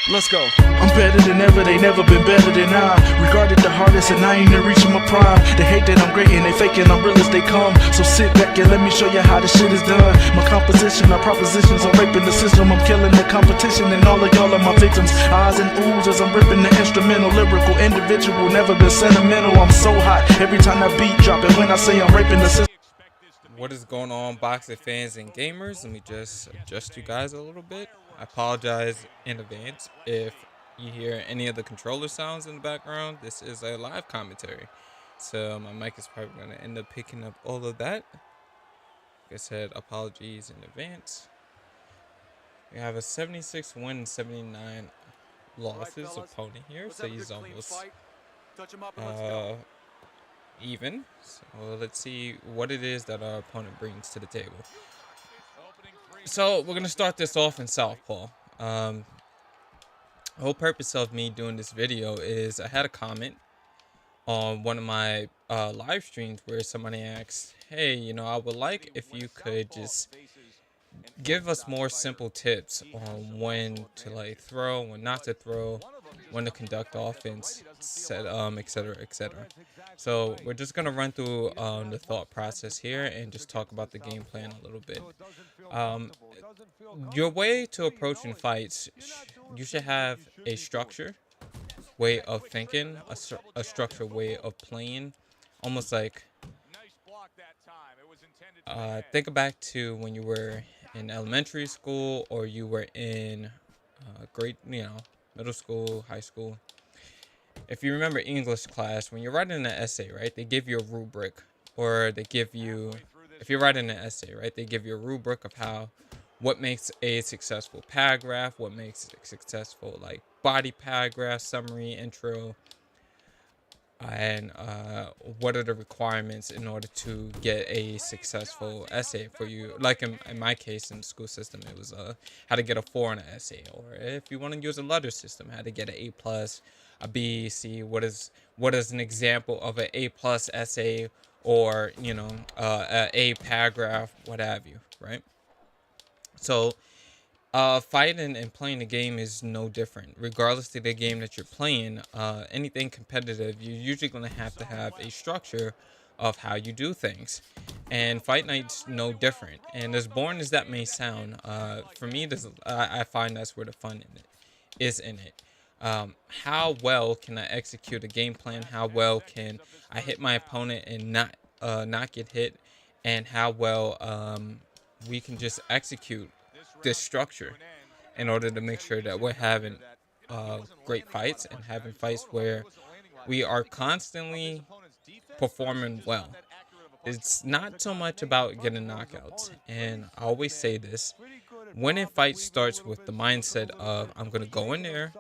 Let's go. I'm better than ever, they never been better than I. Regarded the hardest and I ain't even reaching my prime. They hate that I'm great and they faking I'm real as they come. So sit back and let me show you how this shit is done. My composition, my propositions, I'm raping the system. I'm killing the competition and all of y'all are my victims. Eyes and oohs as I'm ripping the instrumental. Lyrical, individual, never been sentimental. I'm so hot every time that beat drop. And when I say I'm raping the system. What is going on, boxing fans and gamers? Let me just adjust you guys a little bit. I apologize in advance if you hear any of the controller sounds in the background. This is a live commentary, so my mic is probably going to end up picking up all of that. Like I said, apologies in advance. We have a 76 win, 79 losses opponent here, so he's almost even. So let's see what it is that our opponent brings to the table. So we're gonna start this off in southpaw. The whole purpose of me doing this video is I had a comment on one of my live streams where somebody asked, hey, you know, I would like if you could just give us more simple tips on when to like throw, when not to throw, when to conduct offense, etc, etc. So we're just gonna run through the thought process here and just talk about the game plan a little bit. Your way to approaching fights, you should have a structure way of thinking, a structured way of playing, almost like think back to when you were in elementary school or you were in middle school, high school. If you remember English class, when you're writing an essay, right, they give you a rubric, or they give you, if you're writing an essay, right, they give you a rubric of what makes a successful paragraph, what makes a successful like body paragraph, summary, intro, and what are the requirements in order to get a successful essay for you. Like in my case, in the school system, it was how to get a 4 on an essay, or if you want to use a letter system, how to get an A plus, a B, C. What is an example of an A plus essay, or a A paragraph, what have you, right? So fighting and playing the game is no different. Regardless of the game that you're playing, anything competitive, you're usually going to have a structure of how you do things. And Fight Night's no different. And as boring as that may sound, for me, I find that's where the fun is in it. How well can I execute a game plan? How well can I hit my opponent and not get hit? And how well we can just execute this structure in order to make sure that we're having great fights and having fights where we are constantly performing well. It's not so much about getting knockouts, and I always say this: winning fights starts with the mindset of I'm going to go in there,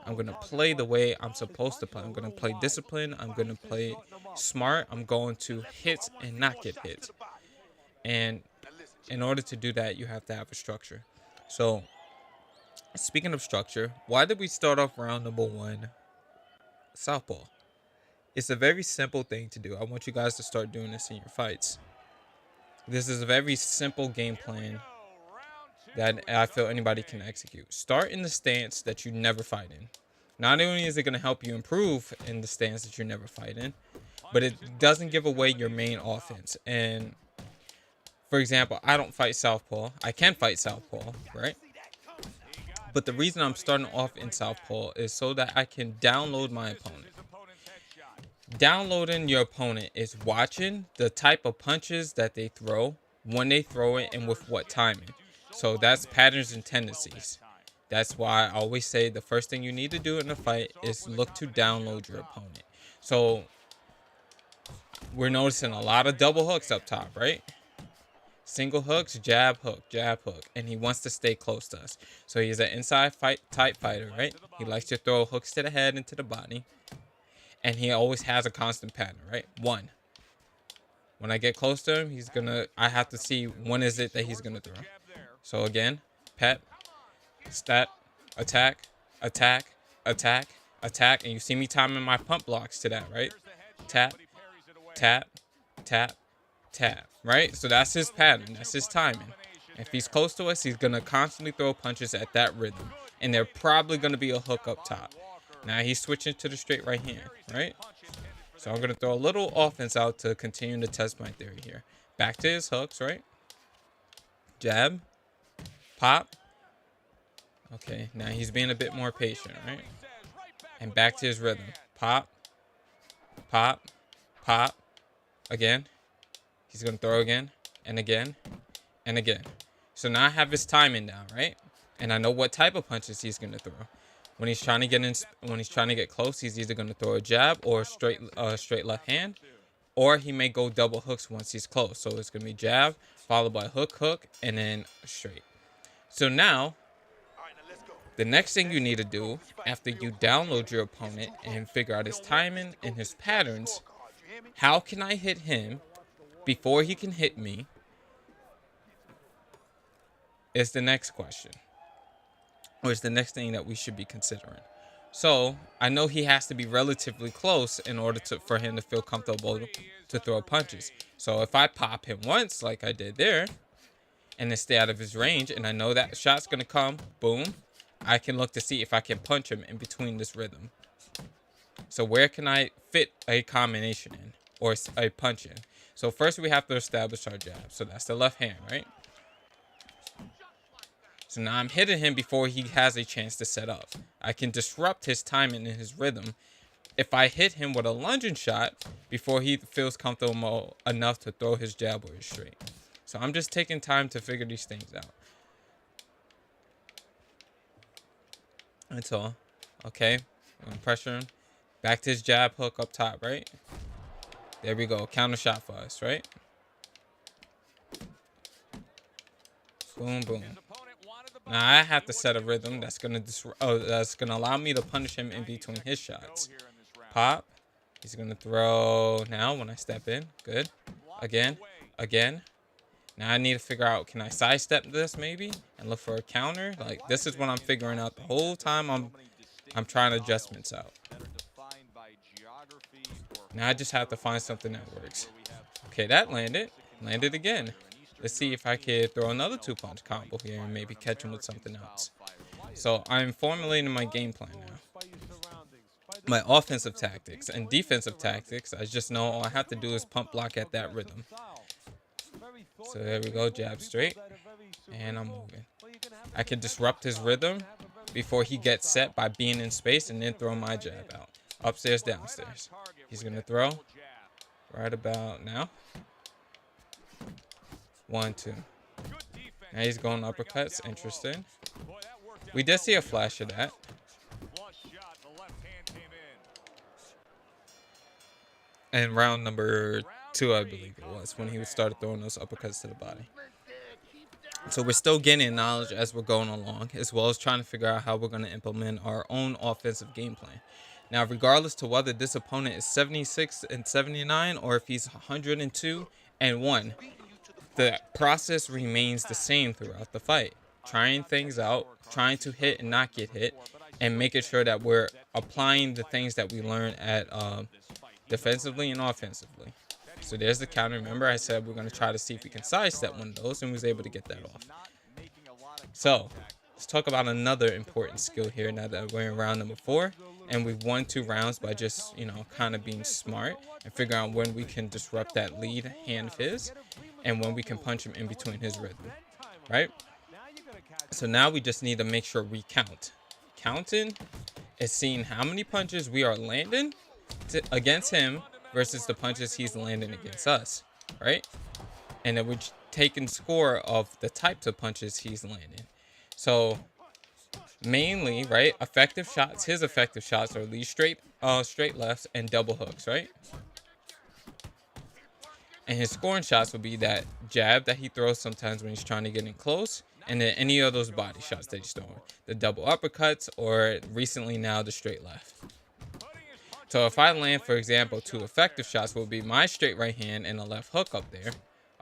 I'm going to play the way I'm supposed to play, I'm going to play discipline, I'm going to play smart, I'm going to hit and not get hit. And in order to do that, you have to have a structure. So, speaking of structure, why did we start off round number 1 southpaw? It's a very simple thing to do. I want you guys to start doing this in your fights. This is a very simple game plan that I feel anybody can execute. Start in the stance that you never fight in. Not only is it going to help you improve in the stance that you never fight in, but it doesn't give away your main offense. And for example, I don't fight southpaw. I can fight southpaw, right? But the reason I'm starting off in southpaw is so that I can download my opponent. Downloading your opponent is watching the type of punches that they throw, when they throw it, and with what timing. So that's patterns and tendencies. That's why I always say the first thing you need to do in a fight is look to download your opponent. So we're noticing a lot of double hooks up top, right? Single hooks, jab, hook, and he wants to stay close to us. So he's an inside type fighter, right? He likes to throw hooks to the head and to the body, and he always has a constant pattern, right? 1. When I get close to him, I have to see when is it that he's gonna throw. So again, pet, stat, attack, attack, attack, attack, and you see me timing my pump blocks to that, right? Tap, tap, tap, tap, right? So that's his pattern. That's his timing. If he's close to us, he's going to constantly throw punches at that rhythm. and they're probably going to be a hook up top. Now he's switching to the straight right hand, right? So I'm going to throw a little offense out to continue to test my theory here. Back to his hooks, right? Jab, pop. Okay, now he's being a bit more patient, right? And back to his rhythm. Pop, pop, pop. Again. He's going to throw again, and again, and again. So now I have his timing down, right? And I know what type of punches he's going to throw. When he's trying to get in, when he's trying to get close, he's either going to throw a jab or a straight left hand, or he may go double hooks once he's close. So it's going to be jab followed by hook, and then straight. So now, the next thing you need to do after you download your opponent and figure out his timing and his patterns, how can I hit him before he can hit me, is the next question. Or is the next thing that we should be considering. So I know he has to be relatively close in order for him to feel comfortable to throw punches. So if I pop him once like I did there and then stay out of his range, and I know that shot's going to come, boom, I can look to see if I can punch him in between this rhythm. So where can I fit a combination in or a punch in? So first we have to establish our jab. So that's the left hand, right? So now I'm hitting him before he has a chance to set up. I can disrupt his timing and his rhythm if I hit him with a lunging shot before he feels comfortable enough to throw his jab or his straight. So I'm just taking time to figure these things out. That's all. Okay, I'm gonna pressure him. Back to his jab hook up top, right? There we go. Counter shot for us, right? Boom, boom. Now I have to set a rhythm that's gonna allow me to punish him in between his shots. Pop. He's gonna throw now when I step in. Good. Again. Again. Now I need to figure out, can I sidestep this maybe and look for a counter? Like, this is what I'm figuring out the whole time I'm trying adjustments out. Now I just have to find something that works. Okay, that landed. Landed again. Let's see if I could throw another 2-punch combo here and maybe catch him with something else. So I'm formulating my game plan now. My offensive tactics and defensive tactics, I just know all I have to do is pump block at that rhythm. So there we go, jab straight. And I'm moving. I can disrupt his rhythm before he gets set by being in space and then throw my jab out. Upstairs, downstairs. He's going to throw right about now. 1, 2. Now he's going uppercuts. Interesting. We did see a flash of that. And round number 2, I believe it was, when he started throwing those uppercuts to the body. So we're still gaining knowledge as we're going along, as well as trying to figure out how we're going to implement our own offensive game plan. Now, regardless to whether this opponent is 76 and 79 or if he's 102 and 1, the process remains the same throughout the fight. Trying things out, trying to hit and not get hit, and making sure that we're applying the things that we learn at defensively and offensively. So there's the counter. Remember, I said we're going to try to see if we can sidestep one of those, and we was able to get that off. So let's talk about another important skill here now that we're in round number 4. And we've won 2 rounds by just, kind of being smart and figuring out when we can disrupt that lead hand of his and when we can punch him in between his rhythm, right? So now we just need to make sure we count. Counting is seeing how many punches we are landing against him versus the punches he's landing against us, right? And then we're taking score of the types of punches he's landing. So mainly, right, effective shots, his effective shots are these straight lefts and double hooks, right? And his scoring shots will be that jab that he throws sometimes when he's trying to get in close, and then any of those body shots that he's throwing. The double uppercuts, or recently now the straight left. So if I land, for example, 2 effective shots will be my straight right hand and a left hook up there,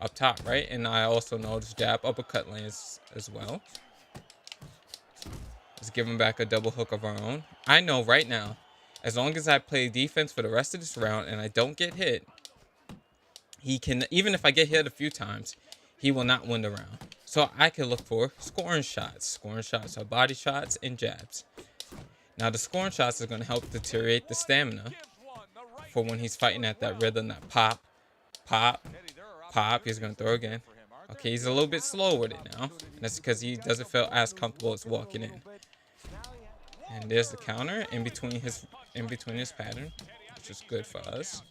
up top, right? And I also know this jab uppercut lands as well. Let's give him back a double hook of our own. I know right now, as long as I play defense for the rest of this round and I don't get hit, he can, even if I get hit a few times, he will not win the round. So I can look for scoring shots. Scoring shots are body shots and jabs. Now the scoring shots is going to help deteriorate the stamina for when he's fighting at that rhythm, that pop, pop, pop. He's going to throw again. Okay, he's a little bit slow with it now. And that's because he doesn't feel as comfortable as walking in. And there's the counter in between his pattern, which is good for us.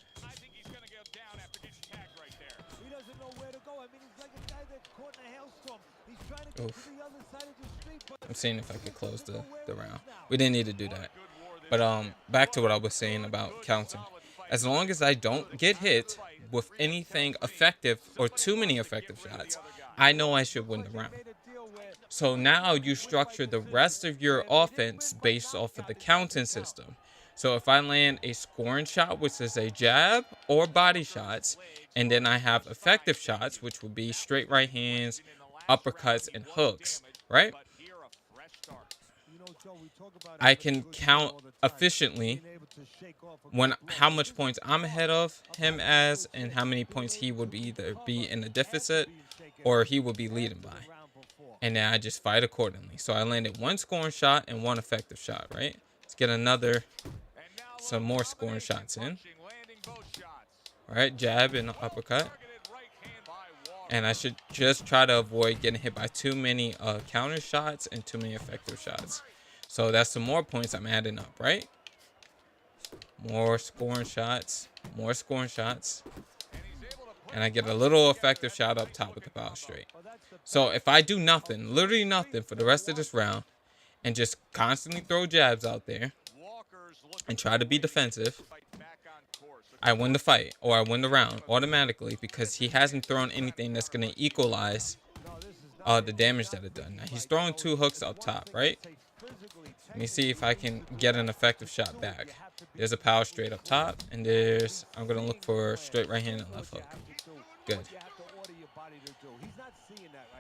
Oof. I'm seeing if I could close the round. We didn't need to do that. But back to what I was saying about counting. As long as I don't get hit with anything effective or too many effective shots, I know I should win the round. So now you structure the rest of your offense based off of the counting system. So if I land a scoring shot, which is a jab or body shots, and then I have effective shots, which would be straight right hands, uppercuts, and hooks, right? I can count efficiently how much points I'm ahead of him as, and how many points he would either be in a deficit or he would be leading by. And then I just fight accordingly. So I landed one scoring shot and one effective shot, right? Let's get some more scoring shots in. All right, jab and uppercut. And I should just try to avoid getting hit by too many counter shots and too many effective shots. So that's some more points I'm adding up, right? More scoring shots, more scoring shots. And I get a little effective shot up top with the power straight. So if I do nothing, literally nothing for the rest of this round, and just constantly throw jabs out there and try to be defensive, I win the fight, or I win the round automatically, because he hasn't thrown anything that's going to equalize the damage that it done. Now he's throwing 2 hooks up top, right? Let me see if I can get an effective shot back. There's a power straight up top, and I'm going to look for straight right hand and left hook. Good.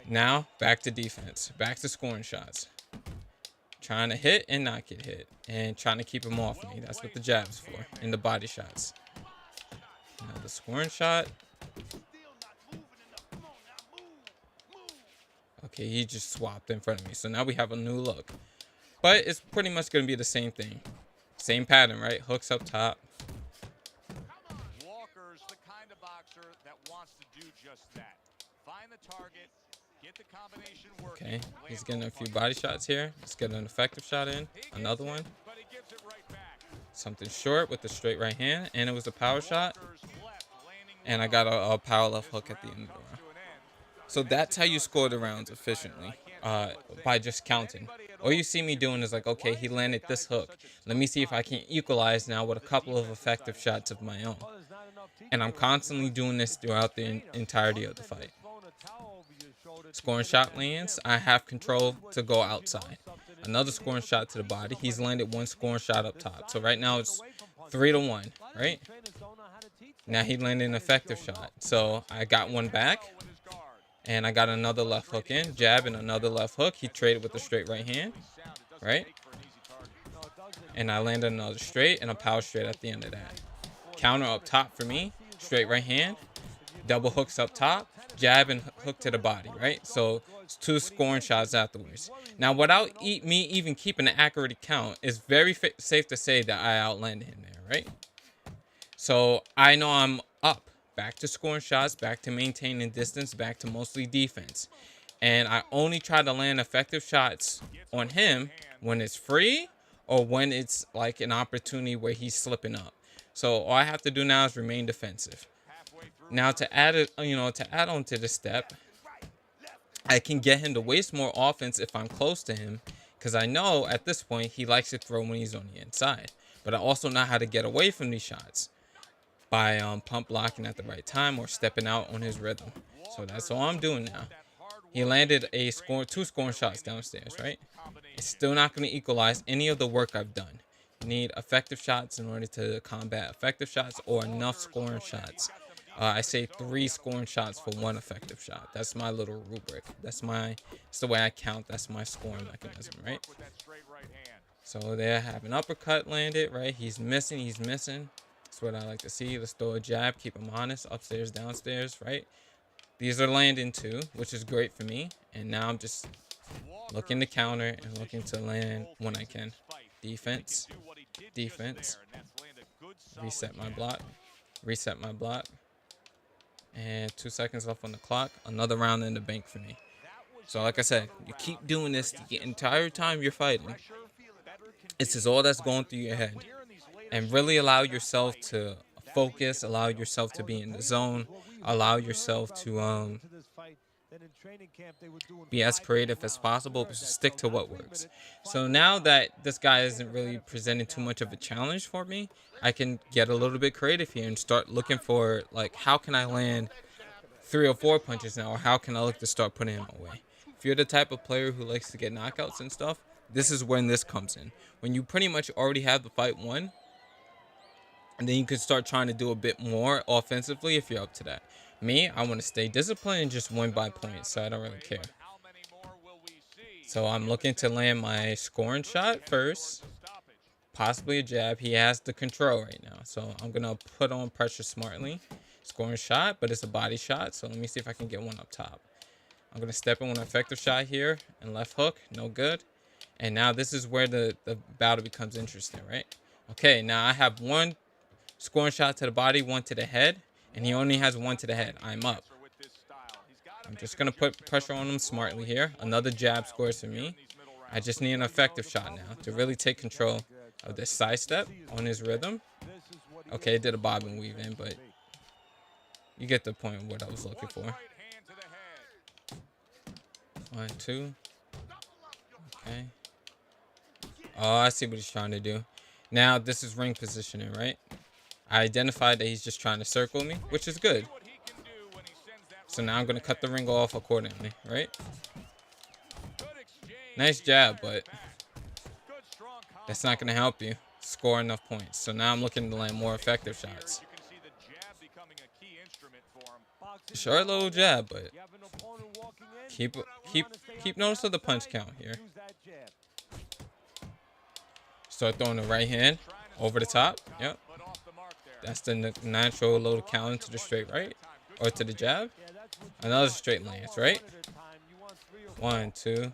Now, back to defense. Back to scoring shots. Trying to hit and not get hit. And trying to keep him off me. That's what the jab's for. And the body shots. Now the scoring shot. Okay, he just swapped in front of me. So now we have a new look. But it's pretty much going to be the same thing. Same pattern, right? Hooks up top. Walker's the kind of boxer that wants to do just that. Find the target, get the combination working. Okay, he's getting a few body shots here. Let's get an effective shot in. Another one. Something short with the straight right hand, and it was a power shot. And I got a power left hook at the end of the round. So that's how you score the rounds efficiently, by just counting. All you see me doing is like, okay, he landed this hook. Let me see if I can equalize now with a couple of effective shots of my own. And I'm constantly doing this throughout the entirety of the fight. Scoring shot lands, I have control to go outside. Another scoring shot to the body. He's landed one scoring shot up top. So right now it's 3-1, right? Now he landed an effective shot. So I got one back. And I got another left hook in, jab and another left hook. He traded with a straight right hand, right? And I landed another straight and a power straight at the end of that. Counter up top for me, straight right hand, double hooks up top, jab and hook to the body, right? So it's 2 scoring shots afterwards. Now, without me even keeping an accurate count, it's very safe to say that I outlanded him there, right? So I know I'm up. Back to scoring shots, back to maintaining distance, back to mostly defense. And I only try to land effective shots on him when it's free or when it's like an opportunity where he's slipping up. So all I have to do now is remain defensive. Now to add on to the step, I can get him to waste more offense if I'm close to him, because I know at this point he likes to throw when he's on the inside. But I also know how to get away from these shots by pump blocking at the right time or stepping out on his rhythm. So that's all I'm doing now. He landed 2 scoring shots downstairs, right? It's still not going to equalize any of the work I've done. You need effective shots in order to combat effective shots, or enough scoring shots. I say 3 scoring shots for 1 effective shot. That's my little rubric. That's the way I count. That's my scoring mechanism, right? So there I have an uppercut landed, right? He's missing. That's what I like to see. Let's throw a jab, keep him honest, upstairs, downstairs, right? These are landing too, which is great for me. And now I'm just looking to counter and looking to land when I can. Defense, defense, reset my block, reset my block. And 2 seconds left on the clock. Another round in the bank for me. So like I said, you keep doing this the entire time you're fighting. This is all that's going through your head. And really allow yourself to focus, allow yourself to be in the zone, allow yourself to be as creative as possible, but stick to what works. So now that this guy isn't really presenting too much of a challenge for me, I can get a little bit creative here and start looking for, like, how can I land 3 or 4 punches now, or how can I look to start putting him away? If you're the type of player who likes to get knockouts and stuff, this is when this comes in. When you pretty much already have the fight won, and then you can start trying to do a bit more offensively if you're up to that. Me, I want to stay disciplined and just win by points, so I don't really care. So I'm looking to land my scoring shot first, possibly a jab. He has the control right now, so I'm going to put on pressure smartly. Scoring shot, but it's a body shot, so let me see if I can get one up top. I'm going to step in with an effective shot here, and left hook, no good. And now this is where the battle becomes interesting, right? Okay, now I have one scoring shot to the body, one to the head, and he only has one to the head. I'm up. I'm just going to put pressure on him smartly here. Another jab scores for me. I just need an effective shot now to really take control of this side step on his rhythm. Okay, it did a bob and weave in, but you get the point of what I was looking for. 1, 2. Okay. Oh, I see what he's trying to do. Now, this is ring positioning, right? I identified that he's just trying to circle me, which is good. So now I'm going to cut the ring off accordingly, right? Nice jab, but that's not going to help you score enough points. So now I'm looking to land more effective shots. Short little jab, but keep notice of the punch count here. Start throwing the right hand over the top. Yep. That's the natural little counter to the straight right or to the jab. Another straight lance, right? 1, 2.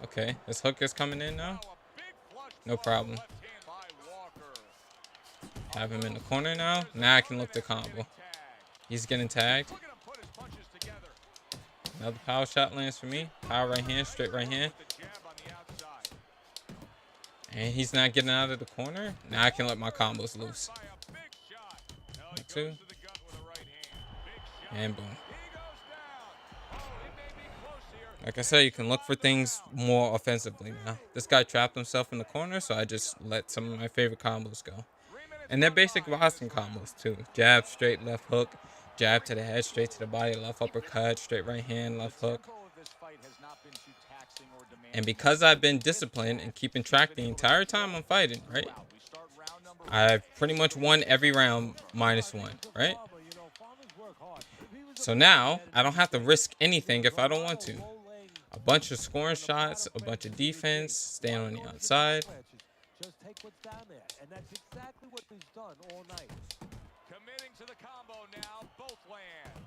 Okay, this hook is coming in now. No problem. Have him in the corner now. Now I can look to combo. He's getting tagged. Another power shot lands for me. Power right hand, straight right hand. And he's not getting out of the corner. Now I can let my combos loose. 1, 2. And boom. Like I said, you can look for things more offensively now. This guy trapped himself in the corner, so I just let some of my favorite combos go. And they're basic boxing combos too. Jab, straight, left hook. Jab to the head, straight to the body, left uppercut, straight right hand, left hook. And because I've been disciplined and keeping track the entire time I'm fighting, right? I've pretty much won every round -1, right? So now I don't have to risk anything if I don't want to. A bunch of scoring shots, a bunch of defense, staying on the outside. Just take what's down there, and that's exactly what he's done all night. Committing to the combo now, both land.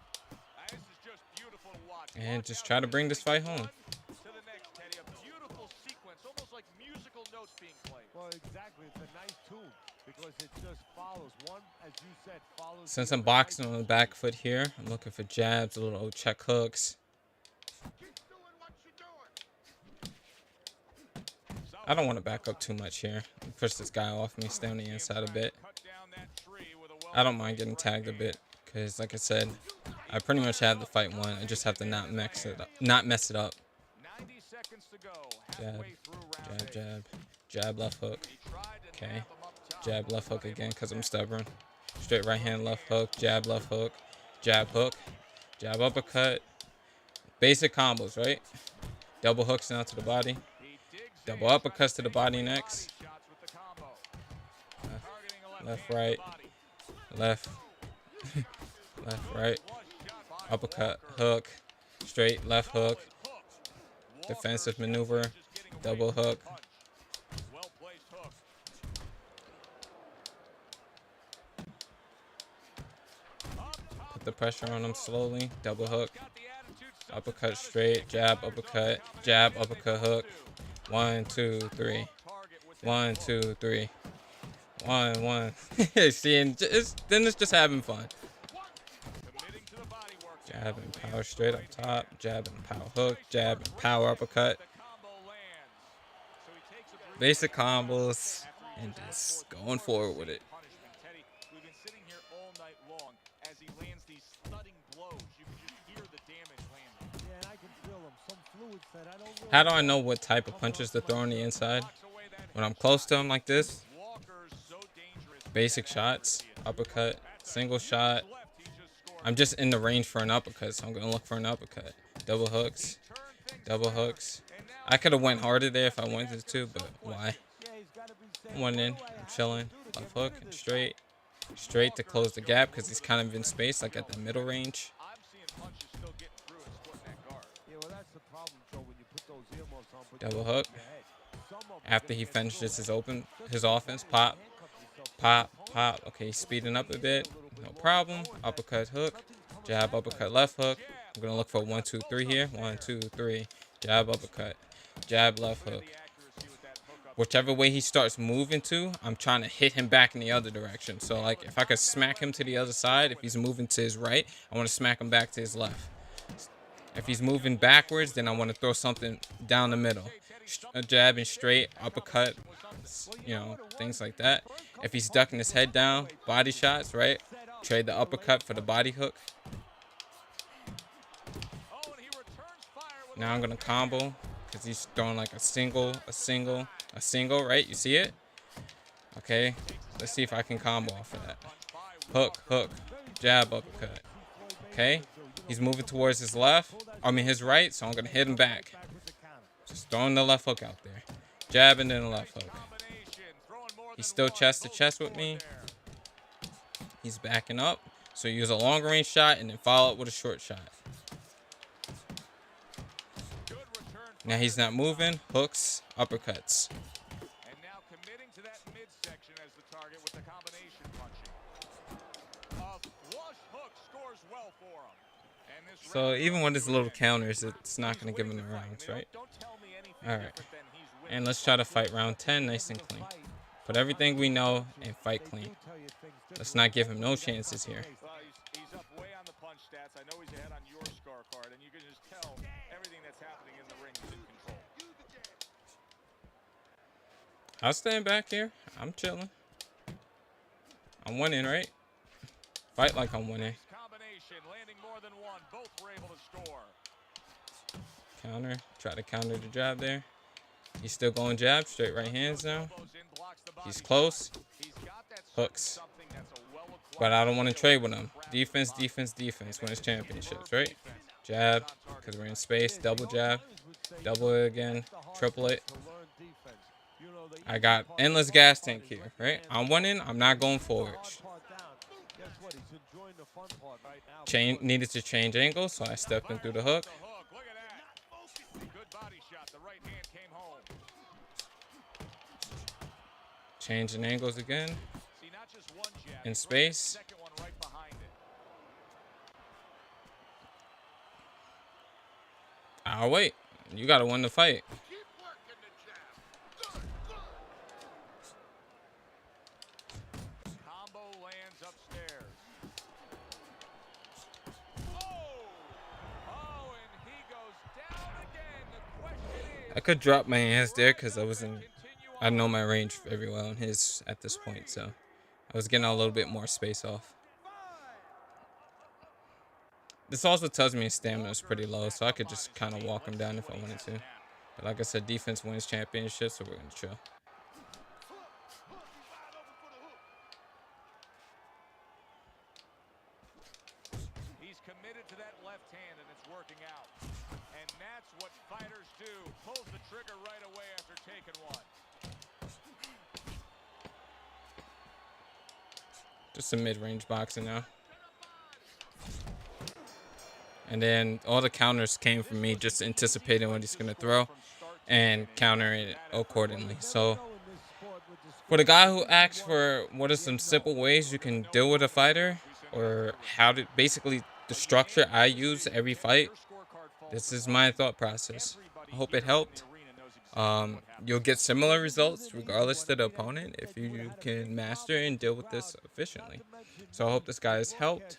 This is just beautiful to watch. And just try to bring this fight home. To the next, Teddy, a beautiful sequence, almost like musical notes being played. Well, exactly. It's a nice tune because it just follows one, as you said, follows. Since I'm boxing on the back foot here, I'm looking for jabs, little check hooks. I don't want to back up too much here. Push this guy off me, stay on the inside a bit. I don't mind getting tagged a bit because, like I said, I pretty much have the fight won. I just have to not mess it up. Jab, jab, jab, jab, left hook. Okay, jab, left hook again because I'm stubborn. Straight right hand, left hook, jab, left hook, jab hook, jab uppercut. Basic combos, right? Double hooks now to the body. Double uppercuts to the body next. Left, right, left, left, right. Uppercut, hook, straight, left hook. Defensive maneuver, double hook. Put the pressure on him slowly, double hook. uppercut straight, jab, uppercut, hook. 1, 2, 3. 1, 2, 3. 1, 1. See, and then it's just having fun. Jab and power straight up top. Jab and power hook. Jab and power uppercut. Basic combos and just going forward with it. We've been sitting here all night long as he lands these thudding blows. You can just hear the damage landing. Yeah, and I can feel them. Some fluid said I don't really How do I know what type of punches to throw on the inside? When I'm close to him like this, basic shots, uppercut, single shot. I'm just in the range for an uppercut, so I'm going to look for an uppercut. Double hooks. Double hooks. I could have went harder there if I wanted to, but why? One in, I'm chilling. Left hook and straight. Straight to close the gap because he's kind of in space, like at the middle range. Double hook. After he finishes his offense, pop, pop, pop. Okay, he's speeding up a bit. No problem. Uppercut hook. Jab, uppercut, left hook. I'm going to look for 1, 2, 3 here. 1, 2, 3. Jab, uppercut. Jab, left hook. Whichever way he starts moving to, I'm trying to hit him back in the other direction. So, like, if I could smack him to the other side, if he's moving to his right, I want to smack him back to his left. If he's moving backwards, then I want to throw something down the middle. A jab and straight, uppercut, you know, things like that. If he's ducking his head down, body shots, right? Trade the uppercut for the body hook. Now I'm going to combo because he's throwing like a single, right? You see it? Okay, let's see if I can combo off of that. Hook, hook, jab, uppercut. Okay, he's moving towards his his right, so I'm going to hit him back. Just throwing the left hook out there. Jab and then the left hook. He's still chest to chest with me. He's backing up. So use a long range shot and then follow up with a short shot. Now he's not moving. Hooks, uppercuts. And now committing to that midsection as the target with the combination punching. A flush hook scores well for him. And this So even with his little counters, it's not going to give him the rounds, right? All right. And let's try to fight round 10 nice and clean. Put everything we know and fight clean. Let's not give him no chances here. He's up way on the punch stats. I know he's ahead on your scorecard, and you can just tell everything that's happening in the ring is in control. I'll stand back here. I'm chilling. I'm winning, right? Fight like I'm winning. Combination landing more than one. Both were able to score. Counter. Try to counter the jab there. He's still going jab. Straight right hands now. He's close. Hooks. But I don't want to trade with him. Defense, defense, defense. Wins championships, right? Jab. Because we're in space. Double jab. Double it again. Triple it. I got endless gas tank here, right? I'm winning. I'm not going forward. Needed to change angle, so I stepped in through the hook. Changing angles again. In space. I'll wait. You gotta win the fight. I could drop my hands there because I know my range very well in his at this point, so I was getting a little bit more space off. This also tells me his stamina is pretty low, so I could just kind of walk him down if I wanted to. But like I said, defense wins championships, so we're going to chill. He's committed to that left hand, and it's working out. And that's what fighters do. Pulls the trigger right away after taking one. Just some mid-range boxing now. And then all the counters came from me just anticipating what he's going to throw and countering it accordingly. So for the guy who asked for what are some simple ways you can deal with a fighter, or how to basically the structure I use every fight, this is my thought process. I hope it helped. You'll get similar results regardless to the opponent if you can master and deal with this efficiently. So I hope this guy has helped.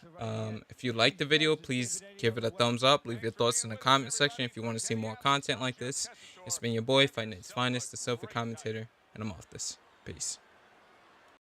If you like the video, please give it a thumbs up. Leave your thoughts in the comment section if you want to see more content like this. It's been your boy, Fight Night's Finest, the Selfie Commentator, and I'm off this. Peace.